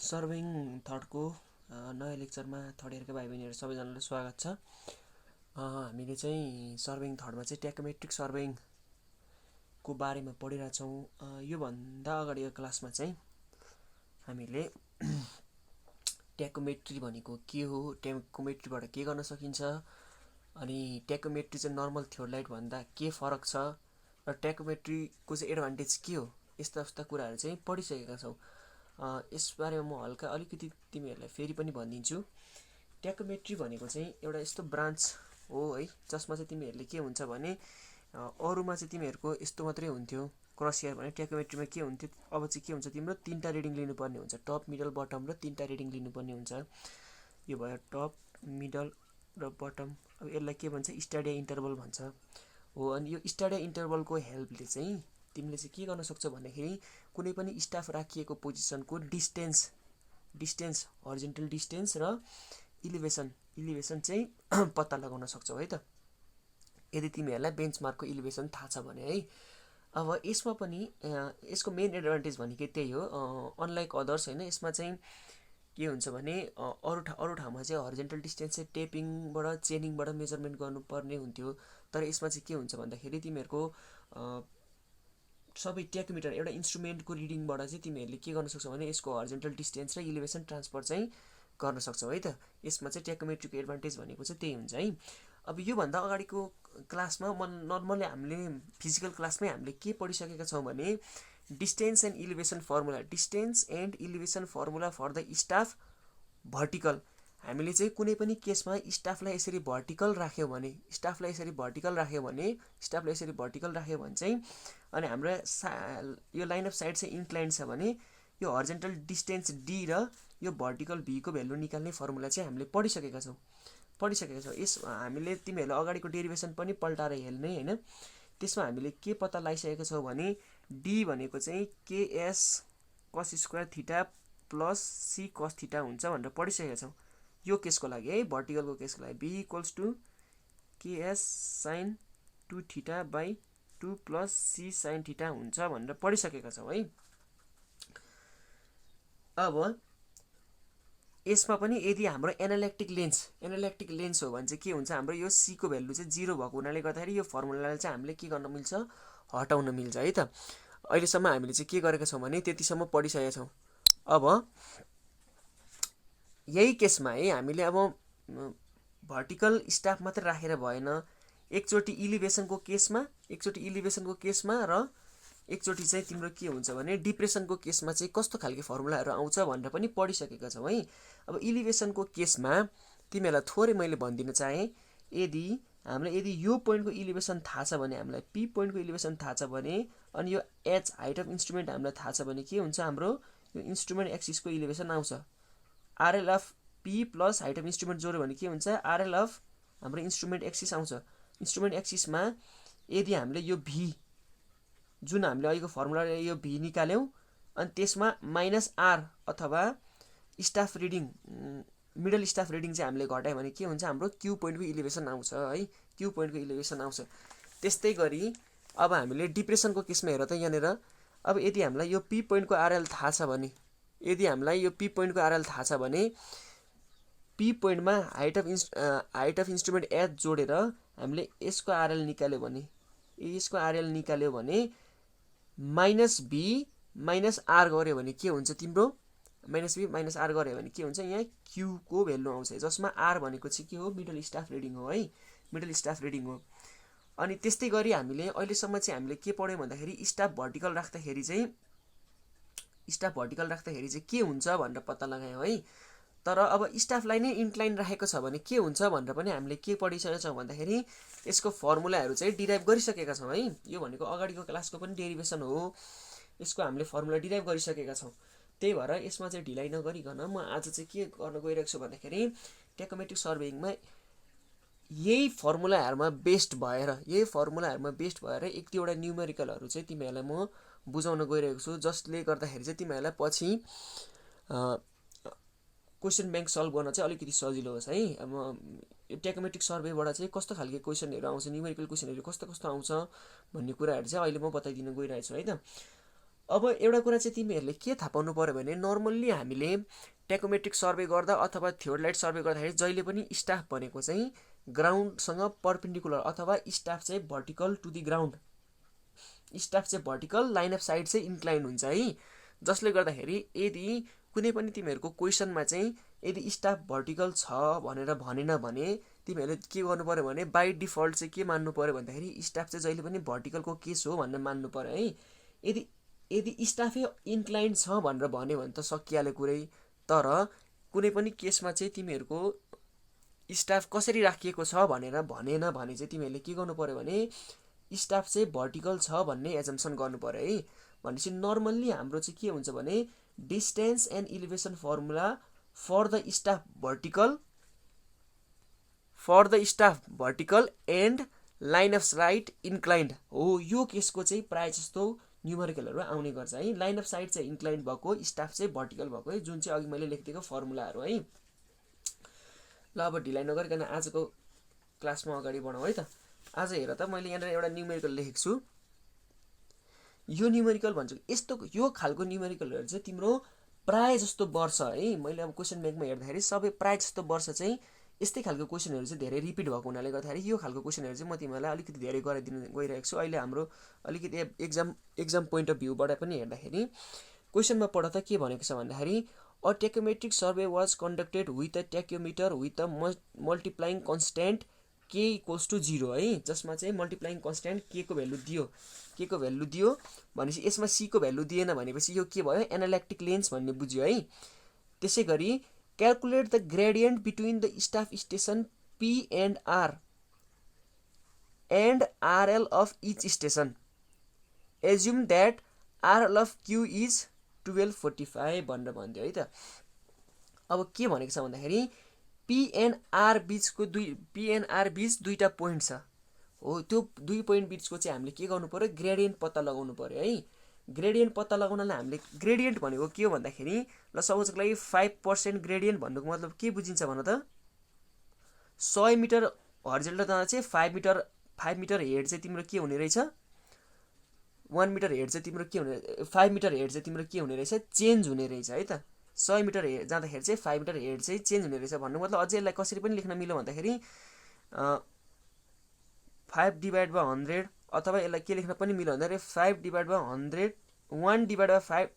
Serving थर्डको नयाँ लेक्चरमा third इयरका भाइ बहिनीहरू सबैजनालाई स्वागत छ। हामीले चाहिँ सर्भिङ थर्डमा चाहिँ टेक्नोमेट्रिक सर्भिङको बारेमा पढिरहेछौँ। योभन्दा अगाडिको क्लासमा चाहिँ हामीले टेक्नोमेट्री भनेको के हो, टेक्नोमेट्रीबाट के गर्न सकिन्छ, अनि टेक्नोमेट्री चाहिँ नर्मल थियोडलाइट भन्दा के फरक छ र टेक्नोमेट्रीको चाहिँ एडभान्टेज के हो, यस्ता कुराहरू चाहिँ पढिसकेका छौँ। यसबारेमा म हल्का अलिकति तिमीहरूलाई फेरि पनि भनिदिन्छु। टेक्नोमेट्री भनेको चाहिँ एउटा यस्तो ब्रान्च हो है, जसमा चाहिँ तिमीहरूले के हुन्छ भने अरूमा चाहिँ तिमीहरूको यस्तो मात्रै हुन्थ्यो क्रस हेयर भने, टेक्नोमेट्रीमा के हुन्थ्यो अब चाहिँ के हुन्छ, तिम्रो 3टा रिडिङ लिनुपर्ने हुन्छ, टप मिडल बटम र 3टा रिडिङ लिनुपर्ने हुन्छ। यो भयो टप मिडल र बटम। अब यसलाई के भन्छ, स्ट्याडिया इन्टरभल भन्छ हो। अनि यो स्ट्याडिया इन्टरभलको हेल्पले चाहिँ तिमीले चाहिँ के गर्न सक्छौ भन्दाखेरि कुनै पनि स्टाफ राखिएको पोजिसनको डिस्टेन्स हरिजोन्टल डिस्टेन्स र इलिभेसन चाहिँ पत्ता लगाउन सक्छौ है त, यदि तिमीहरूलाई बेन्चमार्कको इलिभेसन थाहा छ भने है। अब यसमा पनि यसको मेन एडभान्टेज भनेको त्यही हो, अनलाइक अदर्स होइन। यसमा चाहिँ के हुन्छ भने अरू ठाउँमा चाहिँ हरिजोन्टल डिस्टेन्स चाहिँ टेपिङबाट चेनिङबाट मेजरमेन्ट गर्नुपर्ने हुन्थ्यो, तर यसमा चाहिँ के हुन्छ भन्दाखेरि तिमीहरूको सबै टेक्नोमिटर एउटा इन्स्ट्रुमेन्टको रिडिङबाट चाहिँ तिमीहरूले के गर्न सक्छौ भने यसको हरिजोन्टल डिस्टेन्स र इलिभेसन ट्रान्सफर चाहिँ गर्न सक्छौ है त। यसमा चाहिँ टेक्नोमेट्रीको एडभान्टेज भनेको चाहिँ त्यही हुन्छ है। अब योभन्दा अगाडिको क्लासमा नर्मली हामीले फिजिकल क्लासमै हामीले के पढिसकेका छौँ भने distance and elevation formula for the staff vertical. हामीले चाहिँ कुनै पनि केसमा स्टाफलाई यसरी भर्टिकल राख्यो भने चाहिँ अनि हाम्रो यो लाइन अफ साइड चाहिँ इन्क्लाइन छ भने यो हरिजोन्टल डिस्टेन्स डी र यो भर्टिकल भीको भ्यालु निकाल्ने फर्मुला चाहिँ हामीले पढिसकेका छौँ। यस हामीले तिमीहरूले अगाडिको डेरिभेसन पनि पल्टाएर हेर्ने होइन। त्यसमा हामीले के पत्ता लगाइसकेका छौँ भने डी भनेको चाहिँ KS cos square theta plus C cos theta हुन्छ भनेर पढिसकेका छौँ यो केसको लागि है, भर्टिकलको केसको लागि। B equals to KS sine 2 theta by 2 plus C sine theta हुन्छ भनेर पढिसकेका छौँ है। अब यसमा पनि यदि हाम्रो एनालाइटिक लेन्स हो भने चाहिँ के हुन्छ, हाम्रो यो सी को भ्यालु चाहिँ 0 भएको हुनाले गर्दाखेरि यो फर्मुलालाई चाहिँ हामीले के गर्न मिल्छ, हटाउन मिल्छ है त। अहिलेसम्म हामीले चाहिँ के गरेका छौँ भने त्यतिसम्म पढिसकेका छौँ। अब यही केसमा है हामीले अब भर्टिकल स्टाफ मात्रै राखेर भएन, एकचोटि इलिभेसनको केसमा र एकचोटि चाहिँ तिम्रो के हुन्छ भने डिप्रेसनको केसमा चाहिँ कस्तो खालको फर्मुलाहरू आउँछ भनेर पनि पढिसकेका छौँ है। अब इलिभेसनको केसमा तिमीहरूलाई थोरै मैले भनिदिन चाहेँ, यदि यो पोइन्टको इलिभेसन थाहा छ भने, हामीलाई पी पोइन्टको इलिभेसन थाहा छ भने, अनि यो एच हाइट अफ इन्स्ट्रुमेन्ट हामीलाई थाहा छ भने के हुन्छ, हाम्रो यो इन्स्ट्रुमेन्ट एक्सिसको इलिभेसन आउँछ। RL of P plus height of instrument जोड्यो भने के हुन्छ, आरएल अफ हाम्रो इन्स्ट्रुमेन्ट एक्सिस आउँछ। इन्स्ट्रुमेन्ट एक्सिसमा यदि हामीले यो भी जुन हामीले अहिलेको फर्मुला यो भी निकाल्यौँ अनि त्यसमा माइनस आर अथवा staff reading middle staff reading चाहिँ हामीले घटायो भने के हुन्छ, हाम्रो क्यू पोइन्टको इलिभेसन आउँछ है। त्यस्तै गरी अब हामीले डिप्रेसनको केसमा हेर त यहाँनिर, अब यदि हामीलाई यो पी पोइन्टको आरएल थाहा छ भने पी पोइन्टमा हाइट अफ इन्स्ट्रुमेन्ट एच जोडेर हामीले यसको आरएल निकाल्यो भने माइनस भी माइनस आर गऱ्यो भने के हुन्छ, तिम्रो माइनस भी माइनस आर गऱ्यो भने के हुन्छ, यहाँ क्यूको भेल्यु आउँछ, जसमा आर भनेको चाहिँ के हो, मिडल स्टाफ रिडिङ हो। अनि त्यस्तै गरी हामीले अहिलेसम्म चाहिँ हामीले के पढ्यौँ भन्दाखेरि स्टाफ भर्टिकल राख्दाखेरि चाहिँ के हुन्छ भनेर पत्ता लगायौँ है। तर अब स्टाफलाई नै इन्क्लाइन राखेको छ भने के हुन्छ भनेर पनि हामीले के पढिसकेका छौँ भन्दाखेरि यसको फर्मुलाहरू चाहिँ डिराइभ गरिसकेका छौँ है। यो भनेको अगाडिको क्लासको पनि डेरिभेसन हो, यसको हामीले फर्मुला डिराइभ गरिसकेका छौँ। त्यही भएर यसमा चाहिँ ढिलाइ नगरिकन म आज चाहिँ के गर्न गइरहेको छु भन्दाखेरि टेक्नोमेट्रिक सर्भिङमा यही फर्मुलाहरूमा बेस्ड भएर एक दुईवटा न्युमेरिकलहरू चाहिँ तिमीहरूलाई म बुझाउन गइरहेको छु, जसले गर्दाखेरि चाहिँ तिमीहरूलाई पछि क्वेसन ब्याङ्क सल्भ गर्न चाहिँ अलिकति सजिलो होस् है। अब टेक्नोमेट्रिक सर्वेबाट चाहिँ कस्तो खालको क्वेसनहरू आउँछ, न्युमेरिकल क्वेसनहरू कस्तो आउँछ भन्ने कुराहरू चाहिँ अहिले म बताइदिन गइरहेको छु है त। अब एउटा कुरा चाहिँ तिमीहरूले के थाहा पाउनु पर्यो भने नर्मल्ली हामीले टेकोमेट्रिक सर्वे गर्दा अथवा थियोडलाइट सर्वे गर्दाखेरि जहिले पनि स्टाफ भनेको चाहिँ ग्राउन्डसँग पर्पेन्डिकुलर अथवा स्टाफ चाहिँ vertical to the ground, staff चाहिँ भर्टिकल, लाइन अफ साइड चाहिँ इन्क्लाइन हुन्छ है। जसले गर्दाखेरि यदि कुनै पनि तिमीहरूको क्वेसनमा चाहिँ यदि स्टाफ भर्टिकल छ भनेर भनेन भने तिमीहरूले के गर्नु पर्यो भने बाई डिफल्ट चाहिँ के मान्नु पर्यो भन्दाखेरि स्टाफ चाहिँ जहिले पनि भर्टिकलको केस हो भनेर मान्नु पर्यो है। यदि स्टाफै इन्क्लाइन छ भनेर भन्यो भने त सकिहाल्यो कुरै। तर कुनै पनि केसमा चाहिँ तिमीहरूको स्टाफ कसरी राखिएको छ भनेर भनेन भने चाहिँ तिमीहरूले के गर्नु पर्यो भने स्टाफ चाहिँ भर्टिकल छ भन्ने एजम्सन गर्नु पर्यो है। भनेपछि नर्मल्ली हाम्रो चाहिँ के हुन्छ भने distance and elevation formula for the staff vertical and line of side inclined हो। यो केसको चाहिँ प्रायः जस्तो न्युमेरिकलहरू आउने गर्छ है। लाइन अफ साइड चाहिँ इन्क्लाइन्ड भएको, स्टाफ चाहिँ भर्टिकल भएको है, जुन चाहिँ अघि मैले लेखिदिएको फर्मुलाहरू है। ल अब ढिलाइ नगरिकन आजको क्लासमा अगाडि बढाउँ है त। आज हेर त मैले यहाँनिर एउटा न्युमेरिकल लेखेको छु। यो न्युमेरिकल भन्छु यस्तो यो खालको न्युमेरिकलहरू चाहिँ तिम्रो प्राय जस्तो वर्ष है, मैले अब क्वेसन ब्याङ्कमा हेर्दाखेरि सबै प्राय जस्तो वर्ष चाहिँ यस्तै खालको क्वेसनहरू चाहिँ धेरै रिपिट भएको हुनाले गर्दाखेरि यो खालको क्वेसनहरू चाहिँ म तिमीहरूलाई अलिकति धेरै गराइदिनु गइरहेको छु। अहिले हाम्रो अलिकति एक्जाम पोइन्ट अफ भ्यूबाट पनि हेर्दाखेरि क्वेसनमा पढ त के भनेको छ भन्दाखेरि a tacheometric survey was conducted with a tacheometer with a multiplying constant K equals to 0 है, जसमा चाहिँ मल्टिप्लाइङ कन्स्ट्यान्ट के को भ्यालु दियो भनेपछि यसमा सी को भ्यालु दिएन भनेपछि यो के भयो एनालाइटिक लेन्स भन्ने बुझ्यो है। त्यसै गरी calculate the gradient between the staff station P and R and RL of each station, assume that RL of Q is 1245 भनेर भन्थ्यो है त। अब के भनेको छ भन्दाखेरि पिएनआर बीच दुईटा पोइन्ट छ हो। त्यो दुई पोइन्ट बीचको चाहिँ हामीले के गर्नु पर्यो ग्रेडियन्ट पत्ता लगाउनु पर्यो है। ग्रेडियन्ट पत्ता लगाउनलाई हामीले ग्रेडियन्ट भनेको के हो भन्दाखेरि ल सपोजको लागि 5% ग्रेडियन्ट भन्नुको मतलब के बुझिन्छ भन त 100 मिटर हर्जेन्टल जाँदा चाहिँ 5 मिटर हेड चाहिँ तिम्रो के हुने रहेछ 1 मिटर हेड चाहिँ तिम्रो के हुने 5 मिटर हेड चाहिँ तिम्रो के हुने रहेछ चेन्ज हुने रहेछ है त। 100 मिटर जाँदाखेरि चाहिँ 5 मिटर हेड चाहिँ चेन्ज हुने रहेछ भन्नु मतलब अझै यसलाई कसरी पनि लेख्न मिल्यो भन्दाखेरि 5/100 अथवा यसलाई के लेख्न पनि मिल्यो भन्दाखेरि 5/100 1/5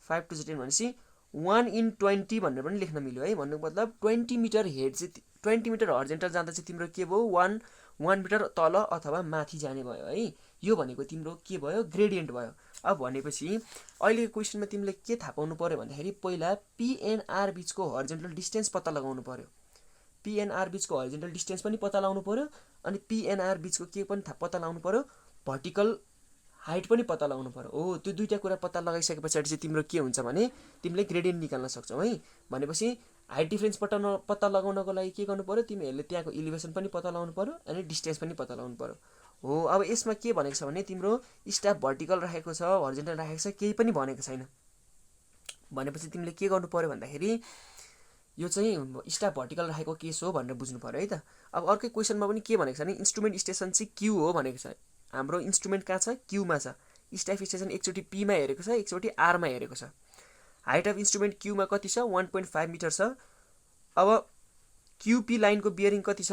5 to 10 भनेपछि 1/20 भनेर पनि लेख्न मिल्यो है। भन्नुको मतलब 20 मिटर हेड चाहिँ 20 मिटर हर्जेन्टल जाँदा चाहिँ तिम्रो के भयो 1 मिटर तल अथवा माथि जाने भयो है। यो भनेको तिम्रो के भयो ग्रेडियन्ट भयो। अब भनेपछि अहिलेको क्वेसनमा तिमीले के थाहा पाउनु पर्यो भन्दाखेरि पहिला पिएनआर बीचको हर्जेन्टल डिस्टेन्स पत्ता लगाउनु पर्यो, पिएनआर बीचको हर्जेन्टल डिस्टेन्स पनि पत्ता लगाउनु पर्यो अनि पिएनआर बीचको के पनि पत्ता लगाउनु पर्यो भर्टिकल हाइट पनि पत्ता लगाउनु पर्यो हो। त्यो दुईटा कुरा पत्ता लगाइसके पछाडि चाहिँ तिम्रो के हुन्छ भने तिमीले ग्रेडियन्ट निकाल्न सक्छौ है। भनेपछि हाइट डिफरेन्स पत्ता लगाउनको लागि के गर्नु पर्यो तिमीहरूले त्यहाँको इलिभेसन पनि पत्ता लगाउनु पर्यो अनि डिस्टेन्स पनि पत्ता लगाउनु पर्यो हो। अब यसमा के भनेको छ भने तिम्रो स्टाफ भर्टिकल राखेको छ हर्जेन्टल राखेको छ केही पनि भनेको छैन भनेपछि तिमीले के गर्नु पर्यो भन्दाखेरि यो चाहिँ स्टाफ भर्टिकल राखेको केस हो भनेर बुझ्नु पर्यो है त। अब अर्कै क्वेसनमा पनि के भनेको छ भने इन्स्ट्रुमेन्ट स्टेसन चाहिँ क्यू हो भनेको छ। हाम्रो इन्स्ट्रुमेन्ट कहाँ छ क्यूमा छ। स्टाफ स्टेसन एकचोटि पीमा हेरेको छ एकचोटि आरमा हेरेको छ। हाइट अफ इन्स्ट्रुमेन्ट क्यूमा कति छ 1.5 मिटर छ। अब क्यूपी लाइनको बियरिङ कति छ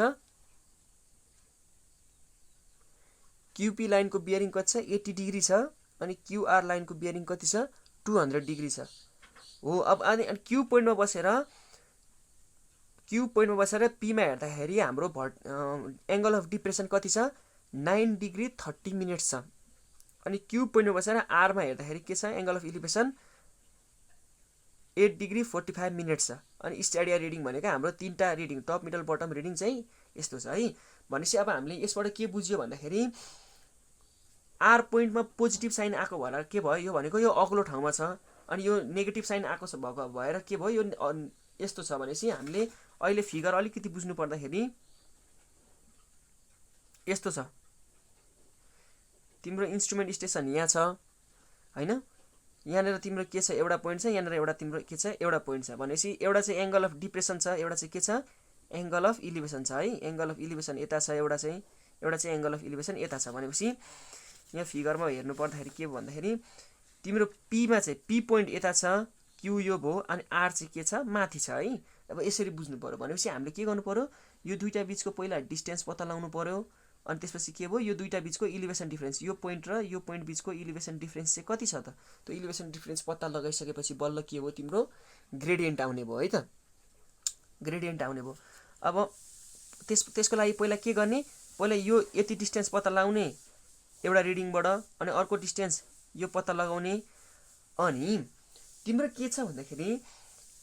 क्यूपी लाइनको बियरिङ कति छ 80 डिग्री छ अनि क्यूआर लाइनको बियरिङ कति छ 200 डिग्री छ हो। अब अनि क्यू पोइन्टमा बसेर पीमा हेर्दाखेरि हाम्रो एङ्गल अफ डिप्रेसन कति छ 9 डिग्री 30 मिनट्स छ। अनि क्यू पोइन्टमा बसेर आरमा हेर्दाखेरि के छ angle of elevation 8 degree 45 minutes छ। अनि स्ट्याडिया रिडिङ भनेको हाम्रो तीनटा reading top middle bottom reading चाहिँ यस्तो छ है। भनेपछि अब हामीले यसबाट के बुझ्यो भन्दाखेरि आर पोइन्टमा पोजिटिभ साइन आएको भएर के भयो यो भनेको यो अग्लो ठाउँमा छ अनि यो नेगेटिभ साइन आएको भएर के भयो यो यस्तो छ भनेपछि हामीले अहिले फिगर अलिकति बुझ्नु पर्दाखेरि यस्तो छ। तिम्रो इन्स्ट्रुमेन्ट स्टेसन यहाँ छ हैन, यहाँनिर तिम्रो के छ एउटा पोइन्ट छ यहाँनिर एउटा तिम्रो के छ एउटा पोइन्ट छ भनेपछि एउटा चाहिँ एङ्गल अफ डिप्रेसन छ एउटा चाहिँ के छ एङ्गल अफ इलिभेसन छ है। एङ्गल अफ इलिभेसन यता छ एउटा चाहिँ एङ्गल अफ इलिभेसन यता छ भनेपछि यहाँ फिगरमा हेर्नु पर्दाखेरि के भन्दाखेरि तिम्रो पीमा चाहिँ पी पोइन्ट यता छ, क्यू यो भयो, अनि आर चाहिँ के छ माथि छ है। अब यसरी बुझ्नु पर्यो। भनेपछि हामीले के गर्नु पर्यो, यो दुईटा बिचको पहिला डिस्टेन्स पत्ता लगाउनु पर्यो, अनि त्यसपछि के भयो, यो दुईटा बिचको इलिभेसन डिफरेन्स, यो पोइन्ट र यो पोइन्ट बिचको इलिभेसन डिफरेन्स चाहिँ कति छ त, त्यो इलिभेसन डिफरेन्स पत्ता लगाइसकेपछि बल्ल के भयो, तिम्रो ग्रेडियन्ट आउने भयो है त, ग्रेडियन्ट आउने भयो। अब त्यसको लागि पहिला के गर्ने, पहिला यो यति डिस्टेन्स पत्ता लगाउने एउटा रिडिङबाट, अनि अर्को डिस्टेन्स यो पत्ता लगाउने। अनि तिम्रो के छ भन्दाखेरि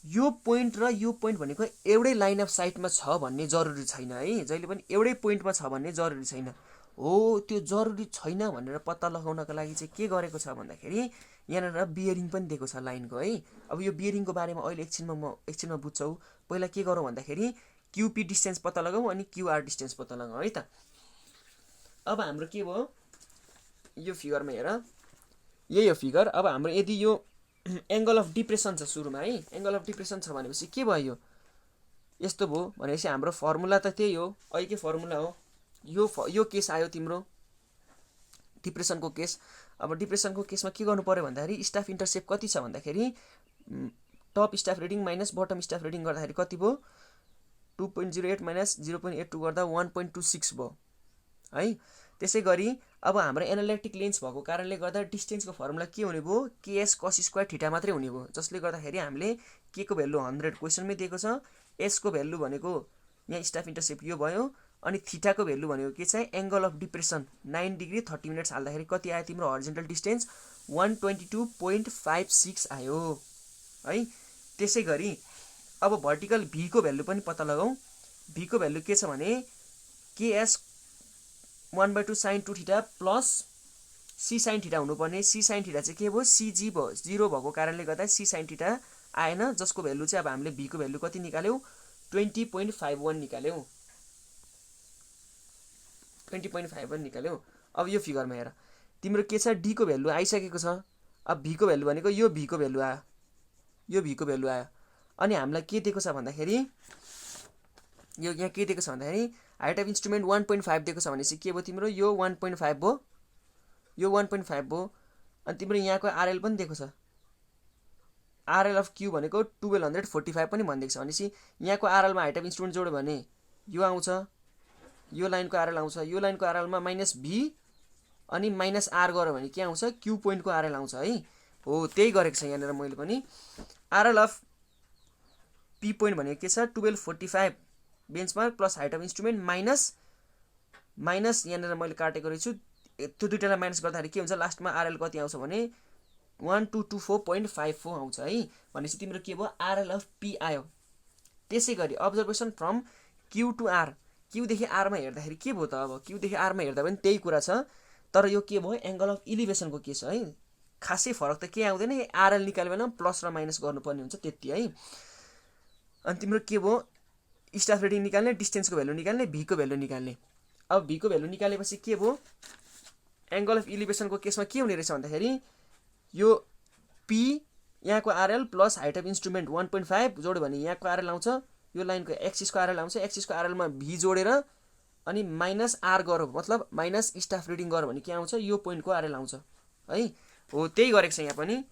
यो पोइन्ट र यो पोइन्ट भनेको एउटै लाइन अफ साइटमा छ भन्ने जरुरी छैन है, जहिले पनि एउटै पोइन्टमा छ भन्ने जरुरी छैन हो। त्यो जरुरी छैन भनेर पत्ता लगाउनको लागि चाहिँ के गरेको छ भन्दाखेरि यहाँनिर बियरिङ पनि दिएको छ लाइनको है। अब यो बियरिङको बारेमा अहिले एकछिनमा बुझ्छौ। पहिला के गरौँ भन्दाखेरि क्युपी डिस्टेन्स पत्ता लगाऊ, अनि क्युआर डिस्टेन्स पत्ता लगाऊ है त। अब हाम्रो के भयो, यो फिगरमा हेर, यही हो फिगर। अब हाम्रो यदि यो एङ्गल अफ डिप्रेसन छ सुरुमा है, एङ्गल अफ डिप्रेसन छ भनेपछि के भयो, यस्तो भयो भनेपछि हाम्रो फर्मुला त त्यही हो, अहिलेकै फर्मुला हो। यो केस आयो तिम्रो डिप्रेसनको केस। अब डिप्रेसनको केसमा के गर्नु पर्यो भन्दाखेरि स्टाफ इन्टरसेप्ट कति छ भन्दाखेरि top staff reading minus bottom staff reading गर्दाखेरि कति भयो, 2.08 माइनस 0.82 गर्दा 1.26 भयो है। त्यसै गरी अब हाम्रो एनालिटिक लेन्स भएको कारणले गर्दा डिस्टेन्सको फर्मुला के हुने भयो, केएस कस स्क्वायर थीटा मात्रै हुने भयो, जसले गर्दाखेरि हामीले के को भ्यालु 100 क्वेसनमै दिएको छ, एसको भ्यालु भनेको यहाँ स्टाफ इन्टरसेप्ट यो भयो, अनि थीटाको भ्यालु भनेको के छ angle of depression 9 degree 30 minutes हाल्दाखेरि कति आयो तिम्रो हरिजन्टल डिस्टेन्स 122.56 आयो है। त्यसै गरी अब भर्टिकल भी को भ्यालु पनि पत्ता लगाऊ। भी को भ्यालु के छ भने KS 1/2 sin 2 theta plus C sine theta हुनुपर्ने, सी साइन थीटा चाहिँ के भयो, सीजी भयो, 0 भएको कारणले गर्दा सी साइन थीटा आएन, जसको भ्यालु चाहिँ अब हामीले भी को भ्यालु कति निकाल्यौ 20.51 निकाल्यौ, 20.51 निकाल्यौ। अब यो फिगरमा हेर, तिम्रो के छ डी को भ्यालु आइसकेको छ। अब भी को भ्यालु भनेको यो भी को भ्यालु आयो, यो भी को भ्यालु आयो। अनि हामीलाई के दिएको छ भन्दाखेरि यो यहाँ के दिएको छ भन्दाखेरि हाइट अफ इन्स्ट्रुमेन्ट 1.5 दिएको छ भनेपछि के भयो तिम्रो यो 1.5 भयो, यो 1.5 भयो। अनि तिम्रो यहाँको आरएल पनि दिएको छ, आरएल अफ क्यू भनेको 1245 पनि भनिदिएको छ भनेपछि यहाँको आरएलमा हाइट अफ इन्स्ट्रुमेन्ट जोड्यो भने यो आउँछ, यो लाइनको आरएल आउँछ, यो लाइनको आरएलमा माइनस भी अनि माइनस आर गऱ्यो भने के आउँछ, क्यू पोइन्टको आरएल आउँछ है। हो त्यही गरेको छ यहाँनिर मैले पनि। आरएल अफ पी पोइन्ट भनेको के छ 1245 benchmark plus height of instrument minus यहाँनिर मैले काटेको रहेछु, त्यो दुईटालाई माइनस गर्दाखेरि के हुन्छ लास्टमा आरएल कति आउँछ भने 1224.54 आउँछ है। भनेपछि तिम्रो के भयो आरएल अफ पी आयो। त्यसै गरी observation from Q to R, क्यूदेखि आरमा हेर्दाखेरि के भयो त, अब क्यूदेखि आरमा हेर्दा पनि त्यही कुरा छ, तर यो के भयो एङ्गल अफ इलिभेसनको केस है, खासै फरक त के आउँदैन, आरएल निकाल्यो भने प्लस र माइनस गर्नुपर्ने हुन्छ त्यति है। अनि तिम्रो के भयो स्टाफ रिडिङ निकाल्ने, डिस्टेन्सको भ्यालु निकाल्ने, भी को भ्यालु निकाल्ने। अब भी को भ्यालु निकालेपछि के भयो एङ्गल अफ इलिभेसनको केसमा के हुने रहेछ भन्दाखेरि यो पी यहाँको RL plus height of instrument 1.5 जोड्यो भने यहाँको आरएल आउँछ, यो लाइनको एक्सिसको आरएल आउँछ, एक्सिसको आरएलमा भी जोडेर अनि माइनस आर गरौँ मतलब माइनस स्टाफ रिडिङ गऱ्यो भने के आउँछ यो पोइन्टको आरएल आउँछ है। हो त्यही गरेको छ यहाँ पनि,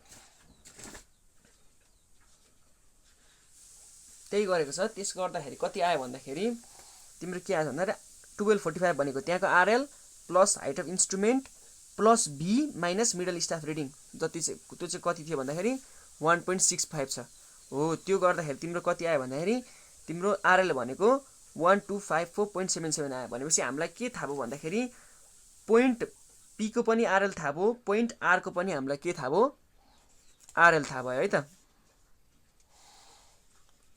त्यही गरेको छ। त्यस गर्दाखेरि कति आयो भन्दाखेरि तिम्रो के आयो भन्दाखेरि 1245 भनेको त्यहाँको RL plus height of instrument plus V minus middle staff reading जति चाहिँ त्यो चाहिँ कति थियो भन्दाखेरि 1.65 छ। हो त्यो गर्दाखेरि तिम्रो कति आयो भन्दाखेरि तिम्रो आरएल भनेको 1254.77 आयो। भनेपछि हामीलाई के थाहा भयो भन्दाखेरि पोइन्ट पीको पनि आरएल थाहा भयो, पोइन्ट आरको पनि हामीलाई के थाहा भयो आरएल थाहा भयो है त।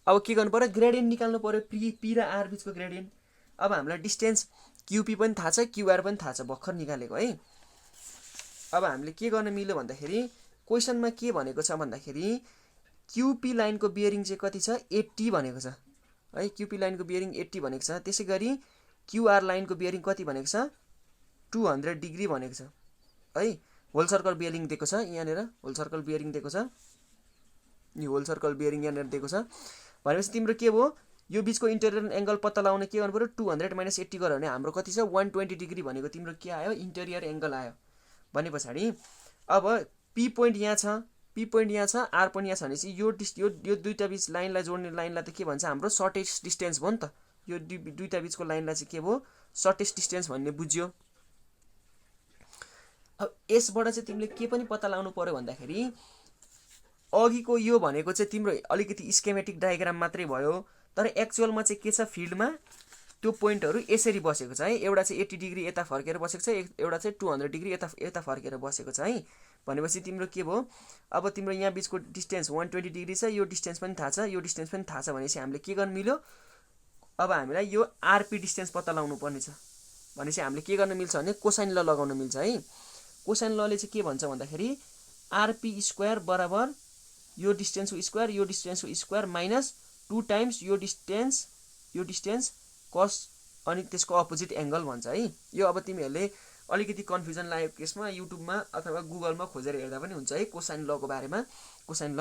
अब के गर्नु पर्यो ग्रेडियन्ट निकाल्नु पर्यो, पी र आर बिचको ग्रेडियन्ट। अब हामीलाई डिस्टेन्स क्युपी पनि थाहा छ, क्युआर पनि थाहा छ, भर्खर निकालेको है। अब हामीले के गर्न मिल्यो भन्दाखेरि क्वेसनमा के भनेको छ भन्दाखेरि क्युपी लाइनको बियरिङ चाहिँ कति छ 80 भनेको छ है, क्युपी लाइनको बियरिङ 80 भनेको छ। त्यसै गरी क्युआर लाइनको बियरिङ कति भनेको छ 200 डिग्री भनेको छ है। होल सर्कल बियरिङ दिएको छ यहाँनिर, होल सर्कल बियरिङ दिएको छ, यो होल सर्कल बियरिङ यहाँनिर दिएको छ। भनेपछि तिम्रो के भयो यो बिचको इन्टेरियर एङ्गल पत्ता लगाउन के गर्नु पर्यो 200 - 80 गर्यो भने हाम्रो कति छ 120 डिग्री भनेको तिम्रो के आयो इन्टेरियर एङ्गल आयो। भने पछाडि अब पी पोइन्ट यहाँ छ, पी पोइन्ट यहाँ छ, आर पोइन्ट यहाँ छ भनेपछि यो दुईटा बिच लाइनलाई जोड्ने लाइनलाई त के भन्छ हाम्रो सर्टेस्ट डिस्टेन्स भयो नि त। यो दुईटा बिचको लाइनलाई चाहिँ के भयो सर्टेस्ट डिस्टेन्स भन्ने बुझ्यो। अब यसबाट चाहिँ तिमीले के पनि पत्ता लगाउनु पर्यो भन्दाखेरि अघिको यो भनेको चाहिँ तिम्रो अलिकति स्केमेटिक डायग्राम मात्रै भयो, तर एक्चुअलमा चाहिँ के छ फिल्डमा त्यो पोइन्टहरू यसरी बसेको छ है। एउटा चाहिँ 80 डिग्री यता फर्केर बसेको छ, एउटा चाहिँ 200 डिग्री यता फर्केर बसेको छ है। भनेपछि तिम्रो के भयो अब तिम्रो यहाँ बिचको डिस्टेन्स 120 डिग्री छ, यो डिस्टेन्स पनि थाहा छ, यो डिस्टेन्स पनि थाहा छ भनेपछि हामीले के गर्न मिल्यो अब हामीलाई यो आरपी डिस्टेन्स पत्ता लगाउनु पर्ने छ। भनेपछि हामीले के गर्न मिल्छ भने कोसाइन ल लगाउन मिल्छ है। कोसाइन लले चाहिँ के भन्छ भन्दाखेरि आरपी स्क्वायर बराबर यो डिस्टेन्सको स्क्वायर यो डिस्टेन्सको स्क्वायर माइनस 2 टाइम्स यो डिस्टेन्स कस अनि त्यसको अपोजिट एंगल भन्छ है। यो अब तिमीहरूले अलिकति कन्फ्युजन लागेको केसमा युट्युबमा अथवा गुगलमा खोजेर हेर्दा पनि हुन्छ है कोसाइन लको बारेमा। कोसाइन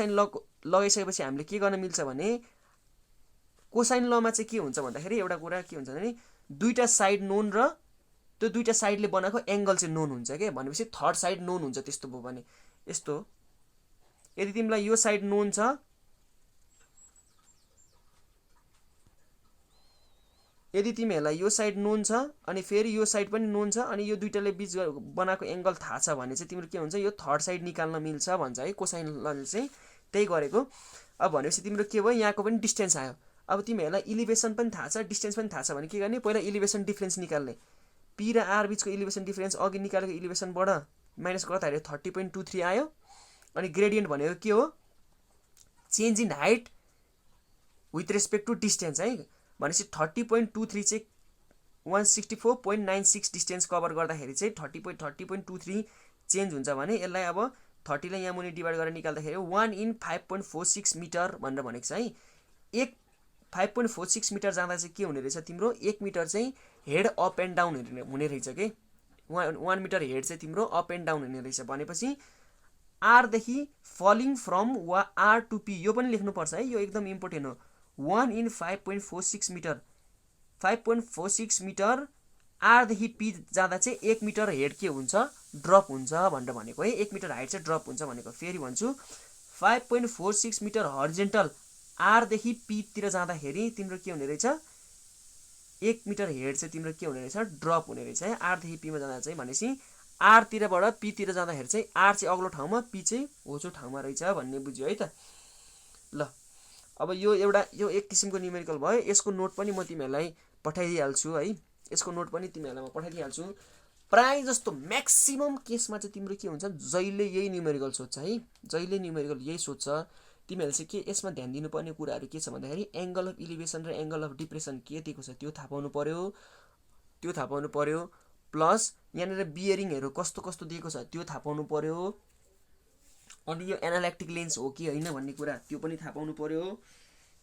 ल लगाइसकेपछि हामीले के गर्न मिल्छ भने कोसाइन लमा चाहिँ के हुन्छ भन्दाखेरि एउटा कुरा के हुन्छ भने दुईटा साइड नोन र त्यो दुईटा साइडले बनाएको एंगल चाहिँ नोन हुन्छ के। भनेपछि थर्ड साइड नोन हुन्छ। त्यस्तो भयो भने यस्तो यदि तिमीलाई यो साइड नोन छ, यदि तिमीहरूलाई यो साइड नोन छ अनि फेरि यो साइड पनि नोन छ अनि यो दुईटाले बीच बनाएको एंगल थाहा छ भने चाहिँ तिम्रो के हुन्छ यो थर्ड साइड निकाल्न मिल्छ भन्छ है कोसाइन लले चाहिँ त्यही गरेको। अब भनेपछि तिम्रो के भयो यहाँको पनि डिस्टेन्स आयो। अब तिमीहरूलाई इलिभेसन पनि थाहा छ डिस्टेन्स पनि थाहा छ भने के गर्ने पहिला इलिभेसन डिफरेन्स निकाल्ने। पी र आर बिचको इलिभेसन डिफरेन्स अघि निकालेको इलिभेसनबाट माइनस गर्दाखेरि 30.23 आयो। अनि ग्रेडियन्ट भनेको के हो change in height with respect to distance है। भनेपछि 30.23 चाहिँ 164.96 डिस्टेन्स कभर गर्दाखेरि चाहिँ 30.23 चेन्ज हुन्छ भने यसलाई अब 30 लाई यहाँ मुनि डिभाइड गरेर निकाल्दाखेरि 1/5.46 मिटर भनेर भनेको छ है। एक 5.46 मिटर जाँदा चाहिँ के हुने रहेछ तिम्रो 1 मिटर चाहिँ हेड अप एन्ड डाउन हुने रहेछ के। 1 मिटर हेड चाहिँ तिम्रो अप एन्ड डाउन हुने रहेछ। भनेपछि आरदेखि falling from R to P यो पनि लेख्नुपर्छ है, यो एकदम इम्पोर्टेन्ट हो। 1/5.46 मिटर 5.46 मिटर आरदेखि पी जाँदा चाहिँ 1 मिटर हेड के हुन्छ ड्रप हुन्छ भनेर भनेको है। 1 मिटर हाइट चाहिँ ड्रप हुन्छ भनेको। फेरि भन्छु 5.46 मिटर हर्जेन्टल आरदेखि पी तिर जाँदाखेरि तिम्रो के हुने रहेछ 1 मिटर हेड चाहिँ तिम्रो के हुने रहेछ ड्रप हुने रहेछ है। आरदेखि पीमा जाँदा चाहिँ भनेपछि आर तिरबाट पी तिर जाँदाखेरि चाहिँ आर चाहिँ अग्लो ठाउँमा पी चाहिँ होचो ठाउँमा रहेछ भन्ने बुझ्यो है त। ल अब यो एक किसिमको न्युमेरिकल भयो। यसको नोट पनि म तिमीहरूलाई पठाइदिइहाल्छु है। यसको नोट पनि तिमीहरूलाई म पठाइदिइहाल्छु। प्राय जस्तो म्याक्सिमम केसमा चाहिँ तिम्रो के हुन्छ जहिले यही न्युमेरिकल सोध्छ है, जहिले न्युमेरिकल यही सोध्छ। तिमीहरूले चाहिँ के यसमा ध्यान दिनुपर्ने कुराहरू के छ भन्दाखेरि एंगल अफ इलिभेसन र एंगल अफ डिप्रेसन के दिएको छ त्यो थाहा पाउनु पर्यो। प्लस यहाँनिर बियरिङहरू कस्तो कस्तो दिएको छ त्यो थाहा पाउनु पर्यो। अनि यो एनालाइटिक लेन्स हो कि होइन भन्ने कुरा त्यो पनि थाहा पाउनु पर्यो।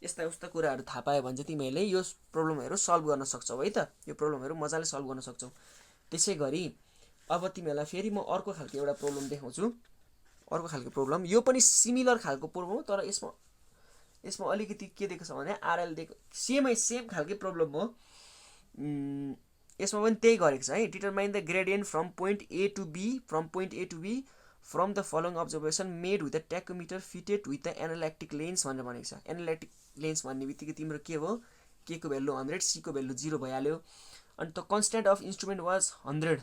यस्ता उस्ता कुराहरू थाहा पायो भने चाहिँ तिमीहरूले यो प्रब्लमहरू सल्भ गर्न सक्छौ है त। यो प्रब्लमहरू मजाले सल्भ गर्न सक्छौ। त्यसै गरी अब तिमीहरूलाई फेरि म अर्को खालको एउटा प्रब्लम देखाउँछु। अर्को खालको प्रब्लम यो पनि सिमिलर खालको प्रब्लम हो, तर यसमा अलिकति के दिएको छ भने आरएल दिएको सेम खालकै प्रब्लम हो। यसमा पनि त्यही गरेको छ है। Determine the gradient from point A to B from the following observation made with the tacheometer fitted with the anallatic lens भनेर भनेको छ। एनालाइटिक लेन्स भन्ने बित्तिकै तिम्रो के हो के को भ्यालु 100 सी को भ्यालु 0 भइहाल्यो। अनि the constant of instrument was 100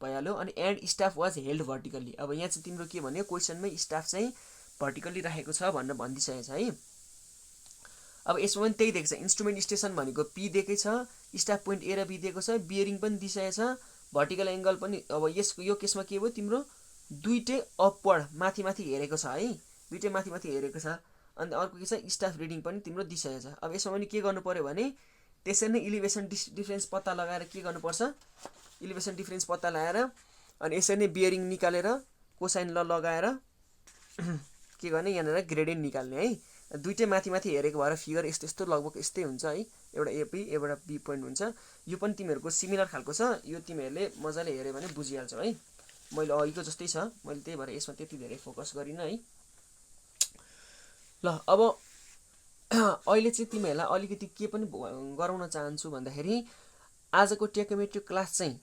भइहाल्यो। अनि and staff was held vertically. अब यहाँ चाहिँ तिम्रो के भन्यो क्वेसनमै स्टाफ चाहिँ भर्टिकल्ली राखेको छ भनेर भनिदिइसकेको छ है। अब यसमा पनि त्यही दिएको छ। इन्स्ट्रुमेन्ट स्टेसन भनेको पी दिएकै छ, स्टाफ पोइन्ट ए र बी दिएको छ, बियरिङ पनि दिइसकेको छ, भर्टिकल एंगल पनि। अब यो केसमा के भयो तिम्रो दुईटै अपवर्ड माथि हेरेको छ है, दुईटै माथि हेरेको छ। अनि अर्को के छ स्टाफ रिडिङ पनि तिम्रो दिइसकेको छ। अब यसमा पनि के गर्नु पर्यो भने त्यसरी नै इलिभेसन डिफरेन्स पत्ता लगाएर के गर्नुपर्छ इलिभेसन डिफरेन्स पत्ता लगाएर अनि यसरी नै बियरिङ निकालेर कोसाइन ल लगाएर के गर्ने यहाँनिर ग्रेडियन्ट निकाल्ने है। दुईटै माथि हेरेको भएर फिगर यस्तो लगभग यस्तै हुन्छ है। एउटा ए पी एउटा बी पोइन्ट हुन्छ। यो पनि तिमीहरूको सिमिलर खालको छ। यो तिमीहरूले मजाले हेऱ्यो भने बुझिहाल्छौ है। मैले अघिको जस्तै छ, मैले त्यही भएर यसमा त्यति धेरै फोकस गरिनँ है। ल अब अहिले चाहिँ तिमीहरूलाई अलिकति के पनि गराउन चाहन्छु भन्दाखेरि आजको टेकोमेट्री क्लास चाहिँ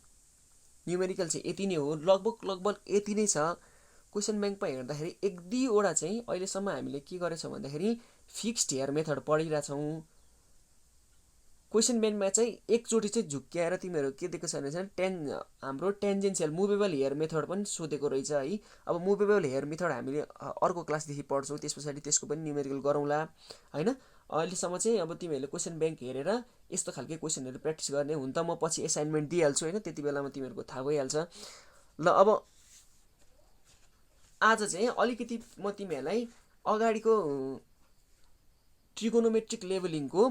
न्युमेरिकल चाहिँ यति नै हो, लगभग यति नै छ। क्वेसन ब्याङ्कमा हेर्दाखेरि 1-2वटा चाहिँ अहिलेसम्म हामीले के गरेछौँ भन्दाखेरि फिक्स्ड हेयर मेथड पढिरहेछौँ। क्वेसन ब्याङ्कमा चाहिँ एकचोटि चाहिँ झुक्क्याएर तिमीहरू के दिएको छ भने हाम्रो टेन्जेन्सियल मुभेबल हेयर मेथड पनि सोधेको रहेछ है। अब मुभेबल हेयर मेथड हामीले अर्को क्लासदेखि पढ्छौँ, त्यस पछाडि त्यसको पनि न्युमेरिकल गरौँला होइन। अहिलेसम्म चाहिँ अब तिमीहरूले क्वेसन ब्याङ्क हेरेर यस्तो खालके क्वेसनहरू प्र्याक्टिस गर्ने। हुन त म पछि एसाइनमेन्ट दिइहाल्छु होइन, त्यति बेलामा तिमीहरूको थाहा भइहाल्छ। ल अब आज चाहिँ अलिकति म तिमीहरूलाई अगाडिको ट्रिगोनोमेट्रिक लेभलिङको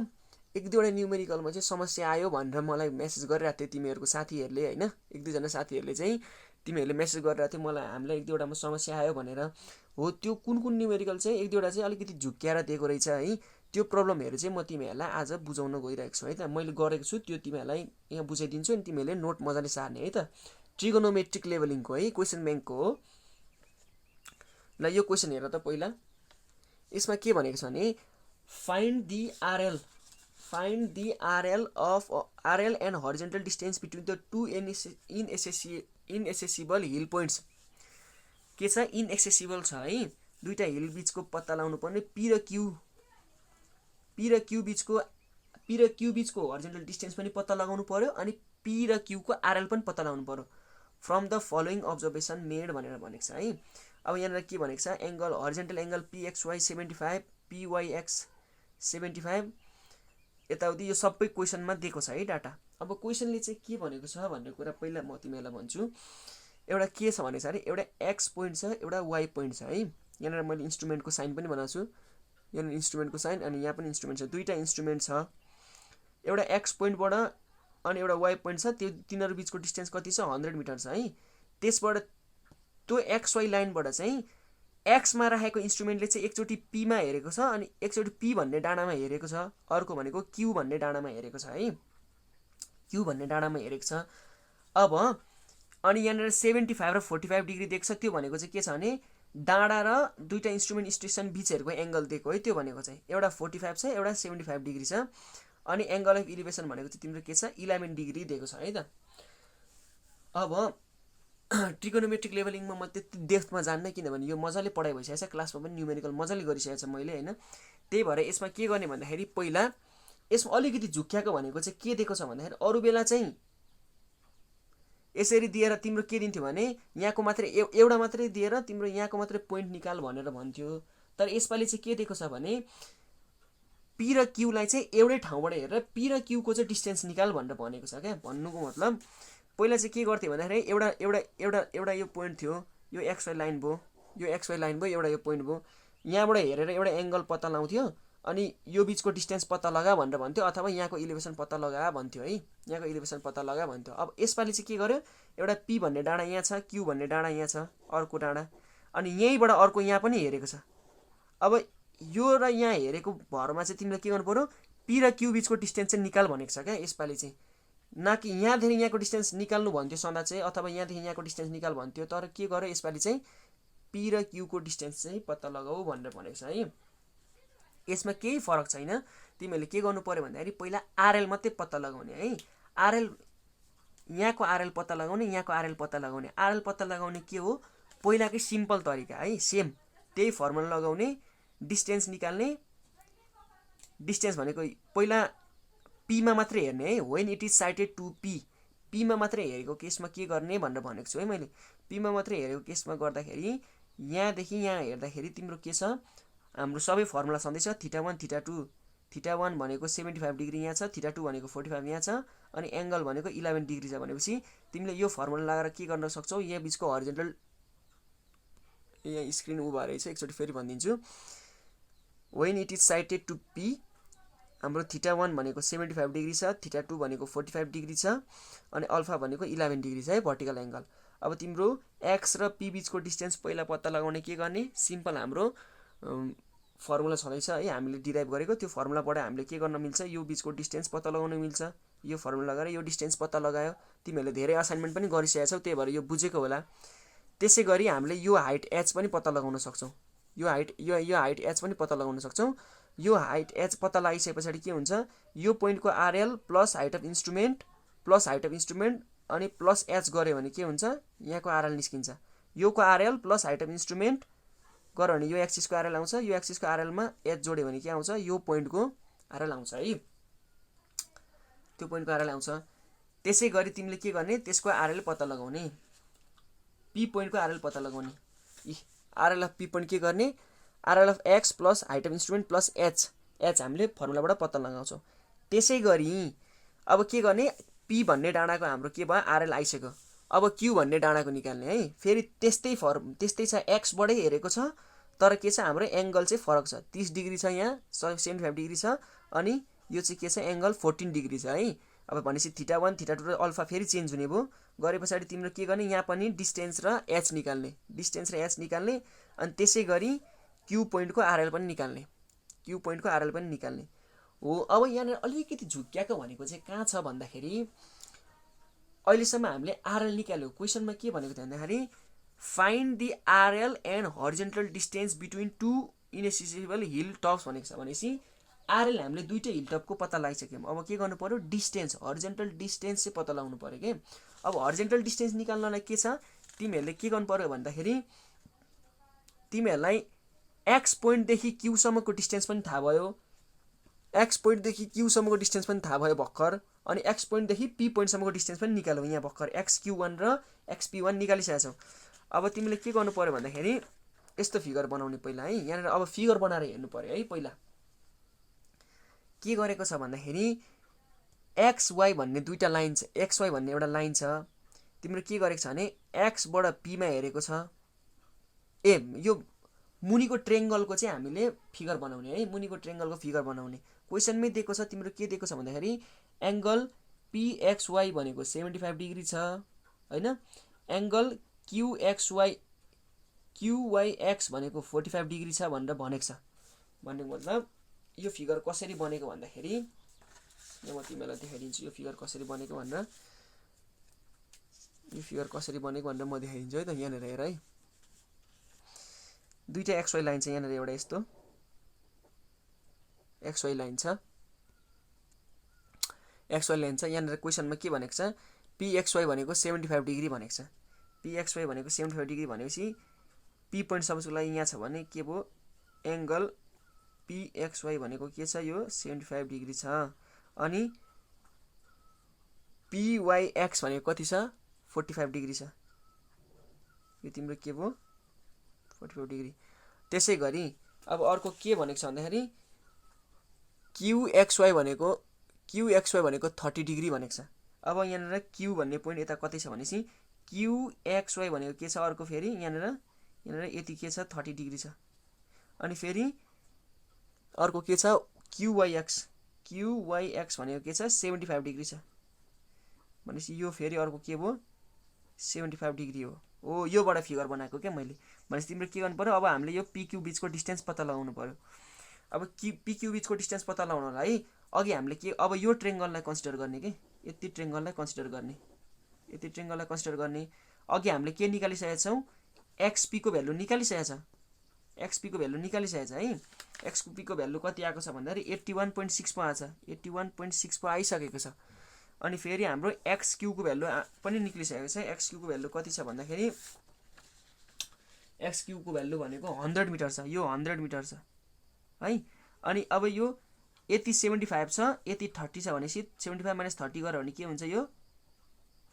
1-2वटा न्युमेरिकलमा चाहिँ समस्या आयो भनेर मलाई मेसेज गरिरहेको थियो तिमीहरूको साथीहरूले होइन। 1-2जना साथीहरूले चाहिँ तिमीहरूले मेसेज गरिरहेको थियो मलाई, हामीलाई 1-2वटामा समस्या आयो भनेर। हो, त्यो कुन न्युमेरिकल चाहिँ 1-2वटा चाहिँ अलिकति झुक्क्याएर दिएको रहेछ है। त्यो प्रब्लमहरू चाहिँ म तिमीहरूलाई आज बुझाउन गइरहेको छु है त। मैले गरेको छु त्यो तिमीहरूलाई यहाँ बुझाइदिन्छु अनि तिमीहरूले नोट मजाले सार्ने है त। ट्रिगोनोमेट्रिक लेभलिङको है, क्वेसन ब्याङ्कको हो। ल यो क्वेसन हेर त पहिला। यसमा के भनेको छ भने find the RL of RL and horizontal distance between the two inaccessible hill points. के छ, इनएसेसिबल छ है, दुईवटा हिल बिचको पत्ता लगाउनु पर्ने। पी र क्यू बिचको हरिजोन्टल डिस्टेन्स पनि पत्ता लगाउनु पर्यो अनि पी र क्यूको आरएल पनि पत्ता लगाउनु पर्यो from the following observation made भनेर भनेको छ है। अब यहाँनिर के भनेको छ, एङ्गल हरिजोन्टल एङ्गल पिएक्सवाई 75, पिवाइएक्स 75 यताउति यो सबै क्वेसनमा दिएको छ है डाटा। अब क्वेसनले चाहिँ के भनेको छ भन्ने कुरा पहिला म तिमीहरूलाई भन्छु। एउटा के छ भनेको छ अरे, एउटा एक्स पोइन्ट छ, एउटा वाइ पोइन्ट छ है। यहाँनिर मैले इन्स्ट्रुमेन्टको साइन पनि बनाएको छु, यहाँनिर इन्स्ट्रुमेन्टको साइन अनि यहाँ पनि इन्स्ट्रुमेन्ट छ, दुईवटा इन्स्ट्रुमेन्ट छ। एउटा एक्स पोइन्टबाट अनि एउटा वाइ पोइन्ट छ, त्यो तिनीहरू बिचको डिस्टेन्स कति छ, 100 मिटर छ है। त्यसबाट त्यो एक्स वाइ लाइनबाट चाहिँ एक्समा राखेको इन्स्ट्रुमेन्टले चाहिँ एकचोटि पीमा हेरेको छ अनि एकचोटि पी भन्ने डाँडामा हेरेको छ, अर्को भनेको क्यू भन्ने डाँडामा हेरेको छ है, क्यू भन्ने डाँडामा हेरेको छ। अब अनि यहाँनिर 75 र 45 डिग्री दिएको छ, त्यो भनेको चाहिँ के छ भने डाँडा र दुईवटा इन्स्ट्रुमेन्ट स्टेसन बिचहरूको एङ्गल दिएको है। त्यो भनेको चाहिँ एउटा 45 छ, एउटा 75 डिग्री छ अनि एङ्गल अफ इलिभेसन भनेको चाहिँ तिम्रो के छ, 11 डिग्री दिएको छ है त। अब ट्रिगोनोमेट्रिक लेभलिङमा म त्यति डेप्थमा जान्न, किनभने यो मजाले पढाइ भइसकेको छ, क्लासमा पनि न्युमेरिकल मजाले गरिसकेको छ मैले होइन। त्यही भएर यसमा के गर्ने भन्दाखेरि पहिला यसमा अलिकति झुक्क्याएको भनेको चाहिँ के दिएको छ भन्दाखेरि अरू बेला चाहिँ यसरी दिएर तिम्रो के दिन्थ्यो भने यहाँको मात्रै एउटा मात्रै दिएर तिम्रो यहाँको मात्रै पोइन्ट निकाल भनेर भन्थ्यो। तर यसपालि चाहिँ के दिएको छ भने पी र क्यूलाई चाहिँ एउटै ठाउँबाट हेरेर पी र क्यूको चाहिँ डिस्टेन्स निकाल भनेर भनेको छ क्या। भन्नुको मतलब पहिला चाहिँ के गर्थ्यो भन्दाखेरि एउटा यो पोइन्ट थियो, यो एक्सवाई लाइन भयो, यो एक्सवाई लाइन भयो, एउटा यो पोइन्ट भयो, यहाँबाट हेरेर एउटा एङ्गल पत्ता लगाउँथ्यो अनि यो बिचको डिस्टेन्स पत्ता लगा भनेर भन्थ्यो, अथवा यहाँको इलिभेसन पत्ता लगा भन्थ्यो है, यहाँको इलिभेसन पत्ता लगा भन्थ्यो। अब यसपालि चाहिँ के गर्यो, एउटा पी भन्ने डाँडा यहाँ छ, क्यू भन्ने डाँडा यहाँ छ, अर्को डाँडा अनि यहीँबाट अर्को यहाँ पनि हेरेको छ। अब यो र यहाँ हेरेको भरमा चाहिँ तिमीले के गर्नु पर्यो, पी र क्यू बिचको डिस्टेन्स चाहिँ निकाल भनेको छ क्या यसपालि चाहिँ। न कि यहाँदेखि यहाँको डिस्टेन्स निकाल्नु भन्थ्यो सदा चाहिँ, अथवा यहाँदेखि यहाँको डिस्टेन्स निकाल भन्थ्यो। तर के गर्यो यसपालि चाहिँ पी र क्यूको डिस्टेन्स चाहिँ पत्ता लगाऊ भनेर भनेको छ है। यसमा केही फरक छैन, तिमीहरूले के गर्नु पर्यो भन्दाखेरि पहिला आरएल मात्रै पत्ता लगाउने है। आरएल यहाँको आरएल पत्ता लगाउने, यहाँको आरएल पत्ता लगाउने। आरएल पत्ता लगाउने के हो, पहिलाकै सिम्पल तरिका है, सेम त्यही फर्मुला लगाउने, डिस्टेन्स निकाल्ने। डिस्टेन्स भनेको पहिला पीमा मात्रै हेर्ने है, when it is sighted to P, पीमा मात्रै हेरेको केसमा के गर्ने भनेर भनेको छु है मैले। पीमा मात्रै हेरेको केसमा गर्दाखेरि यहाँदेखि यहाँ हेर्दाखेरि तिम्रो के छ, हाम्रो सबै फर्मुला सधैँ छ, θ1 θ2। θ1 भनेको 75 डिग्री यहाँ छ, θ2 भनेको 45 यहाँ छ अनि एङ्गल भनेको 11 डिग्री छ भनेपछि तिमीले यो फर्मुला लगाएर के गर्न सक्छौ, यहाँ बिचको हरिजोन्टल, यहाँ स्क्रिन उ भएर छ एकचोटि फेरि भनिदिन्छु। When it is sighted to P हाम्रो θ1 भनेको 75 डिग्री छ, θ2 भनेको 45 डिग्री छ अनि अल्फा भनेको 11 डिग्री छ है, भर्टिकल एङ्गल। अब तिम्रो एक्स र पी बिचको डिस्टेन्स पहिला पत्ता लगाउने के गर्ने, सिम्पल हाम्रो फर्मुला छँदैछ है, हामीले डिराइभ गरेको त्यो फर्मुलाबाट हामीले के गर्न मिल्छ, यो बिचको डिस्टेन्स पत्ता लगाउन मिल्छ। यो फर्मुला लगाएर यो डिस्टेन्स पत्ता लगायो। तिमीहरूले धेरै असाइनमेन्ट पनि गरिसकेका छौ, त्यही भएर यो बुझेको होला। त्यसै गरी हामीले यो हाइट एच पनि पत्ता लगाउन सक्छौँ, यो हाइट एच पनि पत्ता लगाउन सक्छौँ। यो हाइट एच पत्ता लगाइसके पछाडि के हुन्छ, यो पोइन्टको RL plus height of instrument अनि प्लस एच गऱ्यो भने के हुन्छ यहाँको आरएल निस्किन्छ योको RL plus height of instrument गऱ्यो भने यो एक्सिसको आरएल आउँछ यो एक्सिसको आरएलमा एच जोड्यो भने के आउँछ यो पोइन्टको आरएल आउँछ है त्यो पोइन्टको आरएल आउँछ त्यसै गरी तिमीले के गर्ने त्यसको आरएल पत्ता लगाउने पी पोइन्टको आरएल पत्ता लगाउने आरएल अफ पी पोइन्ट के गर्ने RL of x plus height of instrument plus H हामीले फर्मुलाबाट पत्ता लगाउँछौँ त्यसै गरी अब के गर्ने पी भन्ने डाँडाको हाम्रो के भयो आरएल आइसक्यो अब क्यू भन्ने डाँडाको निकाल्ने है फेरि त्यस्तै छ एक्सबाटै हेरेको छ तर के छ हाम्रो एङ्गल चाहिँ फरक छ 30 डिग्री छ यहाँ 75 डिग्री छ अनि यो चाहिँ के छ एङ्गल 14 डिग्री छ है अब भनेपछि θ1 θ2 र अल्फा फेरि चेन्ज हुने भयो गरे पछाडि तिम्रो के गर्ने यहाँ पनि डिस्टेन्स र एच निकाल्ने अनि त्यसै गरी क्यू पोइन्टको आरएल पनि निकाल्ने हो अब यहाँनिर अलिकति झुक्क्याएको भनेको चाहिँ कहाँ छ भन्दाखेरि अहिलेसम्म हामीले आरएल निकाल्यो क्वेसनमा के भनेको थियो भन्दाखेरि find the RL and horizontal distance between two inaccessible hill Tops भनेको छ भनेपछि आरएल हामीले दुईटै हिल टपको पत्ता लगाइसक्यौँ अब के गर्नु पर्यो डिस्टेन्स हरिजन्टल डिस्टेन्स चाहिँ पत्ता लगाउनु पर्यो के अब हरिजन्टल डिस्टेन्स निकाल्नलाई के छ तिमीहरूले के गर्नु पर्यो भन्दाखेरि तिमीहरूलाई एक्स पोइन्टदेखि क्यूसम्मको डिस्टेन्स पनि थाहा भयो एक्स पोइन्टदेखि क्यूसम्मको डिस्टेन्स पनि थाहा भयो भर्खर अनि एक्स पोइन्टदेखि पी पोइन्टसम्मको डिस्टेन्स पनि निकाल्यौ यहाँ भर्खर XQ1 र XP1 निकालिसकेका छौ अब तिमीले के गर्नु पर्यो भन्दाखेरि यस्तो फिगर बनाउने पहिला है यहाँनिर अब फिगर बनाएर हेर्नु पर्यो है पहिला के गरेको छ भन्दाखेरि XY भन्ने दुईटा लाइन छ XY भन्ने एउटा लाइन छ तिम्रो के गरेको छ भने एक्सबाट पीमा हेरेको छ यो मुनिको ट्रेङ्गलको चाहिँ हामीले फिगर बनाउने है मुनिको ट्रेङ्गलको फिगर बनाउने क्वेसनमै दिएको छ तिम्रो के दिएको छ भन्दाखेरि एङ्गल PXY भनेको 75 डिग्री छ हैन एङ्गल QYX भनेको 45 डिग्री छ भनेर भनेको छ भन्नुको मतलब यो फिगर कसरी बनेको भन्दाखेरि यो म तिमीलाई देखाइदिन्छु यो फिगर कसरी बनेको भनेर म देखाइदिन्छु है त यहाँनिर हेर है दुईटा XY लाइन छ यहाँनिर एउटा यस्तो XY लाइन छ यहाँनिर क्वेसनमा के भनेको छ PXY भनेको 75 डिग्री भनेको छ PXY भनेको 75 डिग्री भनेपछि पी पोइन्ट सबैको लागि यहाँ छ भने के भयो एङ्गल PXY भनेको के छ यो 75 डिग्री छ अनि PYX भनेको कति छ 45 डिग्री छ यो तिम्रो के भयो 45 डिग्री त्यसै गरी अब अर्को के भनेको छ भन्दाखेरि QXY भनेको 30 डिग्री भनेको छ अब यहाँनिर Q भन्ने पोइन्ट यता कतै छ भनेपछि QXY भनेको के छ अर्को फेरि यहाँनिर यति के छ 30 डिग्री छ अनि फेरि अर्को के छ QYX भनेको के छ 75 डिग्री छ भनेपछि यो फेरि अर्को के भयो 75 डिग्री हो योबाट फिगर बनाएको क्या मैले भनेपछि तिम्रो के गर्नु पर्यो अब हामीले यो PQ बीचको डिस्टेन्स पत्ता लगाउनु पर्यो अब PQ बीचको डिस्टेन्स पत्ता लगाउनलाई अघि हामीले के अब यो ट्रेङ्गललाई कन्सिडर गर्ने के यति ट्रेङ्गललाई कन्सिडर गर्ने अघि हामीले के निकालिसकेका छौँ XP को भ्यालु निकालिसकेको छ है XP को भ्यालु कति आएको छ भन्दाखेरि 81.6 पो आछ 81.6 पो आइसकेको छ अनि फेरि हाम्रो XQ को भ्यालु पनि निक्लिसकेको छ XQ को भ्यालु कति छ भन्दाखेरि XQ को भ्यालु भनेको 100 मिटर छ यो 100 मिटर छ है अनि अब यो यति 75 छ यति 30 छ भनेपछि 75 - 30 गर्यो भने के हुन्छ यो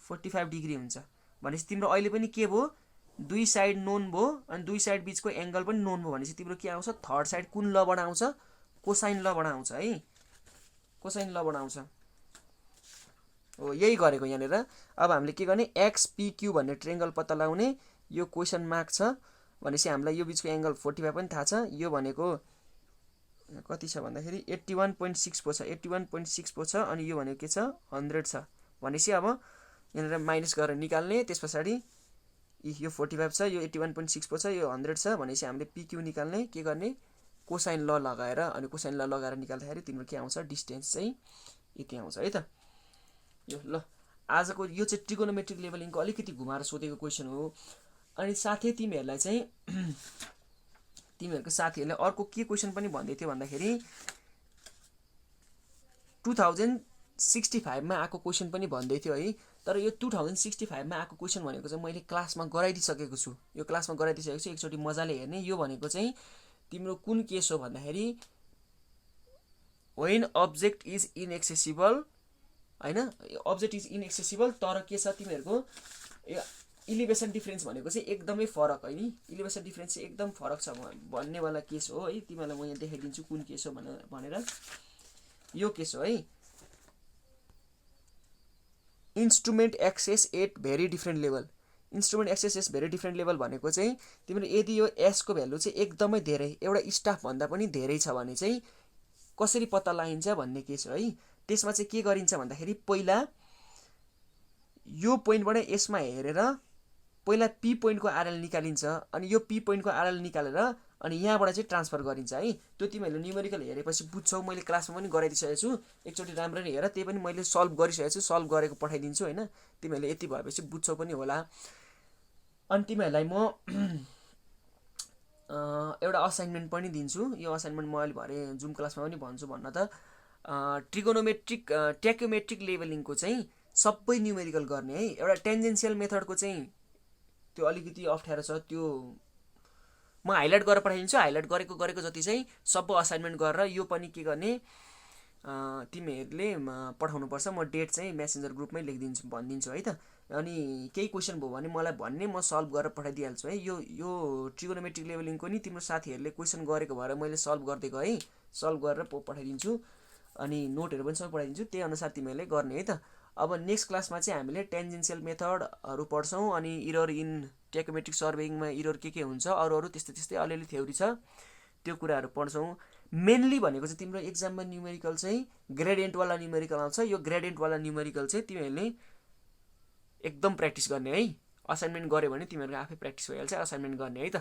45 डिग्री हुन्छ भनेपछि तिम्रो अहिले पनि के भयो दुई साइड नोन भयो अनि दुई साइड बीचको एङ्गल पनि नोन भयो भनेपछि तिम्रो के आउँछ थर्ड साइड कुन लबाट आउँछ कोसाइन लबाट आउँछ है कोसाइन लबाट आउँछ हो यही गरेको यहाँनिर अब हामीले के गर्ने XPQ भन्ने ट्रेङ्गल पत्ता लगाउने यो क्वेसन मार्क छ भनेपछि हामीलाई यो बीचको एङ्गल 45 पनि थाहा छ यो भनेको कति छ भन्दाखेरि 81.6 पो छ 81.6 पो छ अनि यो भनेको के छ 100 छ भनेपछि अब यहाँनिर माइनस गरेर निकाल्ने त्यस पछाडि यो 45 छ यो 81.6 पो छ यो 100 छ भनेपछि हामीले PQ निकाल्ने के गर्ने कोसाइन ल लगाएर अनि कोसाइन ल लगाएर निकाल्दाखेरि तिम्रो के आउँछ डिस्टेन्स चाहिँ यति आउँछ है त यो ल आजको यो चाहिँ ट्रिगोनोमेट्रिक लेभलिङको अलिकति घुमाएर सोधेको क्वेसन हो अनि साथै तिमीहरूलाई चाहिँ तिमीहरूको साथीहरूले अर्को के क्वेसन पनि भन्दै थियो भन्दाखेरि 2065 मा आएको क्वेसन पनि भन्दै थियो है तर यो 2065 मा आएको क्वेसन भनेको चाहिँ मैले क्लासमा गराइदिसकेको छु। यो क्लासमा गराइदिसकेको छु, एकचोटि मजाले हेर्ने। यो भनेको चाहिँ तिम्रो कुन केस हो भन्दाखेरि व्हेन अब्जेक्ट इज इनएक्सेसिबल, हैन, अब्जेक्ट इज इनएक्सेसिबल तर के छ तिमीहरूको इलिभेसन डिफरेन्स भनेको चाहिँ एकदमै फरक है नि, इलिभेसन डिफरेन्स चाहिँ एकदम फरक छ भन्नेवाला केस हो है। तिमीलाई म यहाँ देखाइदिन्छु कुन केस हो भनेर। यो केस हो है, instrument axes at very different level. Instrument axes at very different level भनेको चाहिँ तिम्रो यदि यो एसको भ्यालु चाहिँ एकदमै धेरै, एउटा स्टाफभन्दा पनि धेरै छ भने चाहिँ कसरी पत्ता लगाइन्छ भन्ने केस हो है। त्यसमा चाहिँ के गरिन्छ भन्दाखेरि पहिला यो पोइन्टबाट यसमा हेरेर पहिला पी पोइन्टको आरएल निकालिन्छ, अनि यो पी पोइन्टको आरएल निकालेर अनि यहाँबाट चाहिँ ट्रान्सफर गरिन्छ है। त्यो तिमीहरूले न्युमेरिकल हेरेपछि बुझ्छौ, मैले क्लासमा पनि गराइदिइसकेको छु, एकचोटि राम्ररी हेर। त्यही पनि मैले सल्भ गरिसकेको छु, सल्भ गरेको पठाइदिन्छु होइन। तिमीहरूले यति भएपछि बुझ्छौ पनि होला। अनि तिमीहरूलाई म एउटा असाइनमेन्ट पनि दिन्छु। यो असाइनमेन्ट म अहिले भरे जुम क्लासमा पनि भन्छु भन्न त। ट्रिगोनोमेट्रिक ट्याकोमेट्रिक लेभलिङको चाहिँ सबै न्युमेरिकल गर्ने है। एउटा टेन्जेन्सियल मेथडको चाहिँ त्यो अलिकति अप्ठ्यारो छ, त्यो म हाइलाइट गरेर पठाइदिन्छु। हाइलाइट गरेको जति चाहिँ सबै असाइनमेन्ट गरेर यो पनि के गर्ने तिमीहरूले पठाउनुपर्छ। म डेट चाहिँ मेसेन्जर ग्रुपमै लेखिदिन्छु भनिदिन्छु है त। अनि केही क्वेसन भयो भने मलाई भन्ने, म सल्भ गरेर पठाइदिइहाल्छु है। यो ट्रिगोनोमेट्रिक लेभलिङको नि तिम्रो साथीहरूले क्वेसन गरेको भएर मैले सल्भ गरिदिएको है, सल्भ गरेर पठाइदिन्छु। अनि नोटहरू पनि सबै पठाइदिन्छु, त्यही अनुसार तिमीहरूले गर्ने है त। अब नेक्स्ट क्लासमा चाहिँ हामीले टेन्जेन्सियल मेथडहरू पढ्छौँ, अनि इरर इन ट्याकोमेट्रिक सर्भेइङमा इरर के हुन्छ, अरू त्यस्तै अलिअलि थ्योरी छ, त्यो कुराहरू पढ्छौँ। मेनली भनेको चाहिँ तिम्रो एक्जाममा न्युमेरिकल चाहिँ ग्रेडियन्टवाला न्युमेरिकल आउँछ। यो ग्रेडियन्टवाला न्युमेरिकल चाहिँ तिमीहरूले एकदम प्र्याक्टिस गर्ने है। असाइनमेन्ट गऱ्यो भने तिमीहरूको आफै प्र्याक्टिस भइहाल्छ, असाइनमेन्ट गर्ने है त।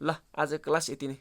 ल, आज क्लास यति नै।